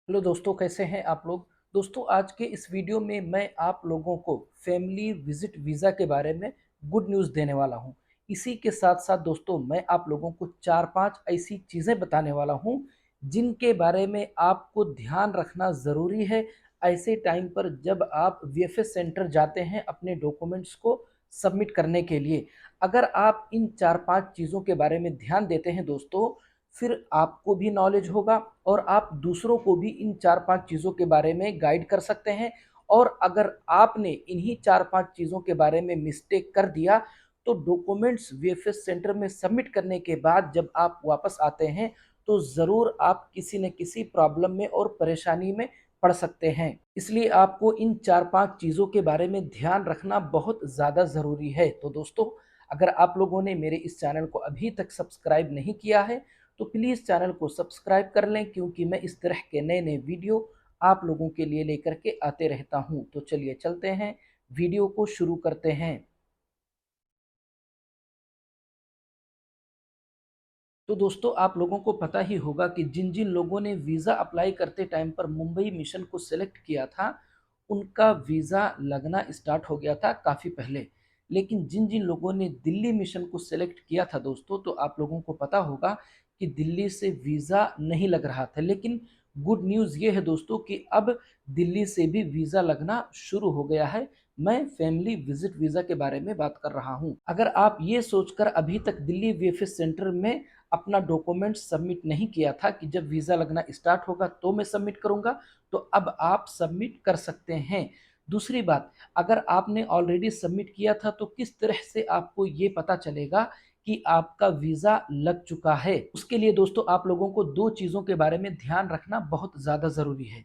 Hello दोस्तों, कैसे हैं आप लोग। दोस्तों, आज के इस वीडियो में मैं आप लोगों को फैमिली विजिट वीज़ा के बारे में गुड न्यूज़ देने वाला हूं। इसी के साथ साथ दोस्तों, मैं आप लोगों को 4-5 ऐसी चीज़ें बताने वाला हूं जिनके बारे में आपको ध्यान रखना ज़रूरी है ऐसे टाइम पर जब आप वीएफएस सेंटर जाते हैं अपने डॉक्यूमेंट्स को सबमिट करने के लिए। अगर आप इन 4-5 चीज़ों के बारे में ध्यान देते हैं दोस्तों, फिर आपको भी नॉलेज होगा और आप दूसरों को भी इन 4-5 चीज़ों के बारे में गाइड कर सकते हैं। और अगर आपने इन्हीं 4-5 चीज़ों के बारे में मिस्टेक कर दिया, तो डॉक्यूमेंट्स वीएफएस सेंटर में सबमिट करने के बाद जब आप वापस आते हैं, तो ज़रूर आप किसी न किसी प्रॉब्लम में और परेशानी में पड़ सकते हैं। इसलिए आपको इन 4-5 चीज़ों के बारे में ध्यान रखना बहुत ज़्यादा ज़रूरी है। तो दोस्तों, अगर आप लोगों ने मेरे इस चैनल को अभी तक सब्सक्राइब नहीं किया है, तो प्लीज़ चैनल को सब्सक्राइब कर लें, क्योंकि मैं इस तरह के नए नए वीडियो आप लोगों के लिए लेकर के आते रहता हूं। तो चलिए चलते हैं, वीडियो को शुरू करते हैं। तो दोस्तों, आप लोगों को पता ही होगा कि जिन जिन लोगों ने वीज़ा अप्लाई करते टाइम पर मुंबई मिशन को सिलेक्ट किया था, उनका वीज़ा लगना स्टार्ट हो गया था काफ़ी पहले। लेकिन जिन जिन लोगों ने दिल्ली मिशन को सिलेक्ट किया था दोस्तों, तो आप लोगों को पता होगा कि दिल्ली से वीज़ा नहीं लग रहा था। लेकिन गुड न्यूज़ ये है दोस्तों कि अब दिल्ली से भी वीज़ा लगना शुरू हो गया है। मैं फैमिली विजिट वीज़ा के बारे में बात कर रहा हूँ। अगर आप ये सोचकर अभी तक दिल्ली वीएफएस सेंटर में अपना डॉक्यूमेंट सबमिट नहीं किया था कि जब वीज़ा लगना स्टार्ट होगा तो मैं सबमिट करूंगा, तो अब आप सबमिट कर सकते हैं। दूसरी बात, अगर आपने ऑलरेडी सबमिट किया था तो किस तरह से आपको ये पता चलेगा कि आपका वीज़ा लग चुका है। उसके लिए दोस्तों, आप लोगों को दो चीज़ों के बारे में ध्यान रखना बहुत ज़्यादा ज़रूरी है।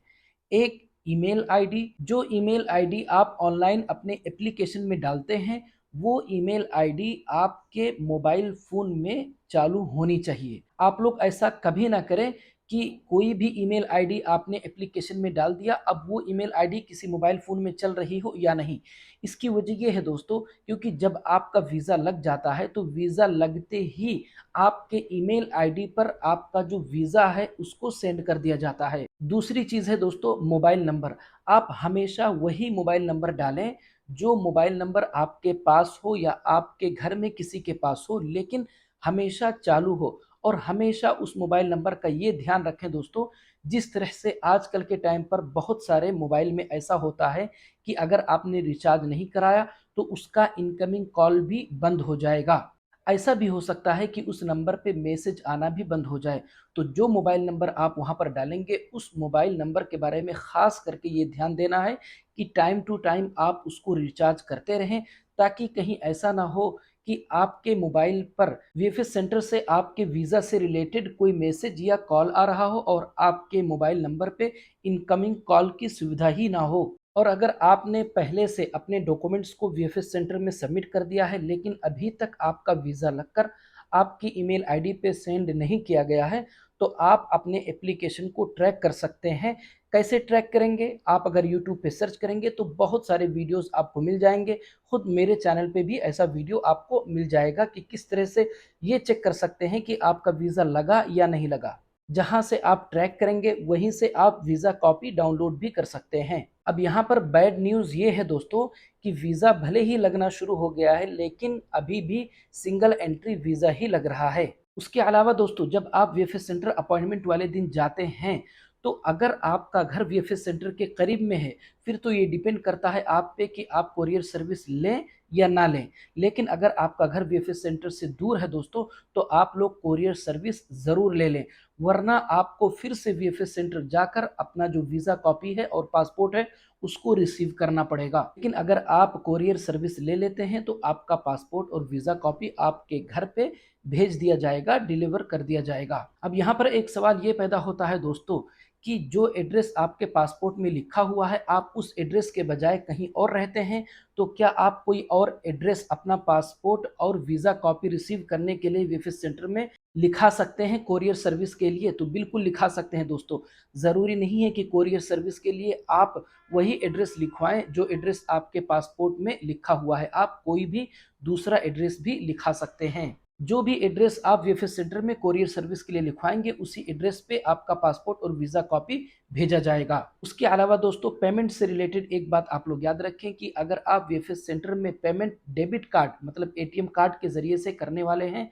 एक, ईमेल आईडी। जो ईमेल आईडी आप ऑनलाइन अपने एप्लीकेशन में डालते हैं, वो ईमेल आईडी आपके मोबाइल फ़ोन में चालू होनी चाहिए। आप लोग ऐसा कभी ना करें कि कोई भी ईमेल आईडी आपने एप्लीकेशन में डाल दिया, अब वो ईमेल आईडी किसी मोबाइल फ़ोन में चल रही हो या नहीं। इसकी वजह ये है दोस्तों, क्योंकि जब आपका वीज़ा लग जाता है, तो वीज़ा लगते ही आपके ईमेल आईडी पर आपका जो वीज़ा है, उसको सेंड कर दिया जाता है। दूसरी चीज़ है दोस्तों, मोबाइल नंबर। आप हमेशा वही मोबाइल नंबर डालें जो मोबाइल नंबर आपके पास हो या आपके घर में किसी के पास हो, लेकिन हमेशा चालू हो। और हमेशा उस मोबाइल नंबर का ये ध्यान रखें दोस्तों, जिस तरह से आजकल के टाइम पर बहुत सारे मोबाइल में ऐसा होता है कि अगर आपने रिचार्ज नहीं कराया, तो उसका इनकमिंग कॉल भी बंद हो जाएगा। ऐसा भी हो सकता है कि उस नंबर पे मैसेज आना भी बंद हो जाए। तो जो मोबाइल नंबर आप वहाँ पर डालेंगे, उस मोबाइल नंबर के बारे में ख़ास करके ये ध्यान देना है कि टाइम टू टाइम आप उसको रिचार्ज करते रहें, ताकि कहीं ऐसा ना हो कि आपके मोबाइल पर वीएफएस सेंटर से आपके वीज़ा से रिलेटेड कोई मैसेज या कॉल आ रहा हो और आपके मोबाइल नंबर पे इनकमिंग कॉल की सुविधा ही ना हो। और अगर आपने पहले से अपने डॉक्यूमेंट्स को वीएफएस सेंटर में सबमिट कर दिया है, लेकिन अभी तक आपका वीज़ा लगकर आपकी ईमेल आईडी पे सेंड नहीं किया गया है, तो आप अपने एप्लीकेशन को ट्रैक कर सकते हैं। कैसे ट्रैक करेंगे? आप अगर यूट्यूब पे सर्च करेंगे तो बहुत सारे वीडियोस आपको मिल जाएंगे। खुद मेरे चैनल पे भी ऐसा वीडियो आपको मिल जाएगा कि किस तरह से ये चेक कर सकते हैं कि आपका वीज़ा लगा या नहीं लगा। जहाँ से आप ट्रैक करेंगे, वहीं से आप वीज़ा कॉपी डाउनलोड भी कर सकते हैं। अब यहाँ पर बैड न्यूज़ ये है दोस्तों कि वीज़ा भले ही लगना शुरू हो गया है, लेकिन अभी भी सिंगल एंट्री वीज़ा ही लग रहा है। उसके अलावा दोस्तों, जब आप वीएफएस सेंटर अपॉइंटमेंट वाले दिन जाते हैं, तो अगर आपका घर वीएफएस सेंटर के करीब में है, फिर तो ये डिपेंड करता है आप पे कि आप कोरियर सर्विस लें या ना लें। लेकिन अगर आपका घर वीएफएस सेंटर से दूर है दोस्तों, तो आप लोग कोरियर सर्विस ज़रूर ले लें, वरना आपको फिर से वीएफएस सेंटर जाकर अपना जो वीज़ा कॉपी है और पासपोर्ट है, उसको रिसीव करना पड़ेगा। लेकिन अगर आप कोरियर सर्विस ले लेते हैं, तो आपका पासपोर्ट और वीज़ा कॉपी आपके घर पे भेज दिया जाएगा, डिलीवर कर दिया जाएगा। अब यहाँ पर एक सवाल ये पैदा होता है दोस्तों कि जो एड्रेस आपके पासपोर्ट में लिखा हुआ है, आप उस एड्रेस के बजाय कहीं और रहते हैं, तो क्या आप कोई और एड्रेस अपना पासपोर्ट और वीज़ा कॉपी रिसीव करने के लिए वीएफएस सेंटर में लिखा सकते हैं कोरियर सर्विस के लिए? तो बिल्कुल लिखा सकते हैं दोस्तों। ज़रूरी नहीं है कि कोरियर सर्विस के लिए आप वही एड्रेस लिखवाएं जो एड्रेस आपके पासपोर्ट में लिखा हुआ है। आप कोई भी दूसरा एड्रेस भी लिखा सकते हैं। जो भी एड्रेस आप वीएफएस सेंटर में कोरियर सर्विस के लिए लिखवाएंगे उसी एड्रेस पे आपका पासपोर्ट और वीजा कॉपी भेजा जाएगा। उसके अलावा दोस्तों पेमेंट से रिलेटेड एक बात आप लोग याद रखें कि अगर आप वीएफएस सेंटर में पेमेंट डेबिट कार्ड मतलब एटीएम कार्ड के जरिए से करने वाले हैं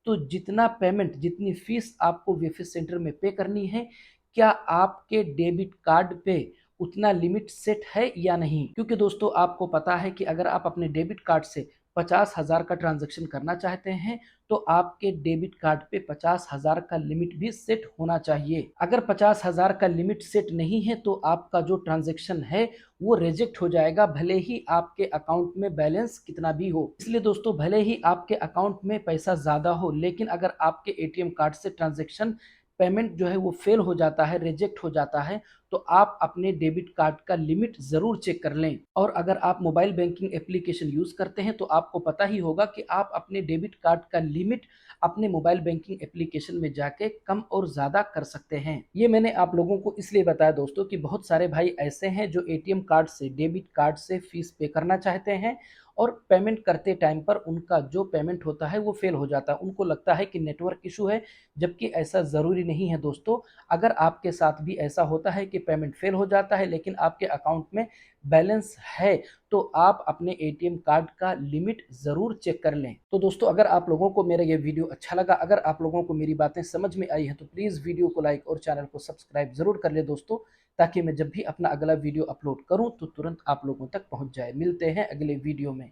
तो जितना पेमेंट जितनी फीस आपको वीएफएस सेंटर में पे करनी है, क्या आपके डेबिट कार्ड पे उतना लिमिट सेट है या नहीं। क्योंकि दोस्तों आपको पता है कि अगर आप अपने डेबिट कार्ड से 50,000 का ट्रांजैक्शन करना चाहते हैं तो आपके डेबिट कार्ड पे 50,000 का लिमिट भी सेट होना चाहिए। अगर 50,000 का लिमिट सेट नहीं है तो आपका जो ट्रांजैक्शन है वो रिजेक्ट हो जाएगा, भले ही आपके अकाउंट में बैलेंस कितना भी हो। इसलिए दोस्तों भले ही आपके अकाउंट में पैसा ज्यादा हो, लेकिन अगर आपके एटीएम कार्ड से ट्रांजैक्शन पेमेंट जो है वो फेल हो जाता है, रिजेक्ट हो जाता है, तो आप अपने डेबिट कार्ड का लिमिट जरूर चेक कर लें। और अगर आप मोबाइल बैंकिंग एप्लीकेशन यूज करते हैं तो आपको पता ही होगा कि आप अपने डेबिट कार्ड का लिमिट अपने मोबाइल बैंकिंग एप्लीकेशन में जाके कम और ज्यादा कर सकते हैं। ये मैंने आप लोगों को इसलिए बताया दोस्तों कि बहुत सारे भाई ऐसे हैं जो एटीएम कार्ड से डेबिट कार्ड से फीस पे करना चाहते हैं और पेमेंट करते टाइम पर उनका जो पेमेंट होता है वो फेल हो जाता है। उनको लगता है कि नेटवर्क इशू है, जबकि ऐसा ज़रूरी नहीं है दोस्तों। अगर आपके साथ भी ऐसा होता है कि पेमेंट फेल हो जाता है लेकिन आपके अकाउंट में बैलेंस है तो आप अपने एटीएम कार्ड का लिमिट ज़रूर चेक कर लें। तो दोस्तों अगर आप लोगों को मेरा ये वीडियो अच्छा लगा, अगर आप लोगों को मेरी बातें समझ में आई हैं तो प्लीज़ वीडियो को लाइक और चैनल को सब्सक्राइब ज़रूर कर ले दोस्तों, ताकि मैं जब भी अपना अगला वीडियो अपलोड करूं तो तुरंत आप लोगों तक पहुंच जाए। मिलते हैं अगले वीडियो में।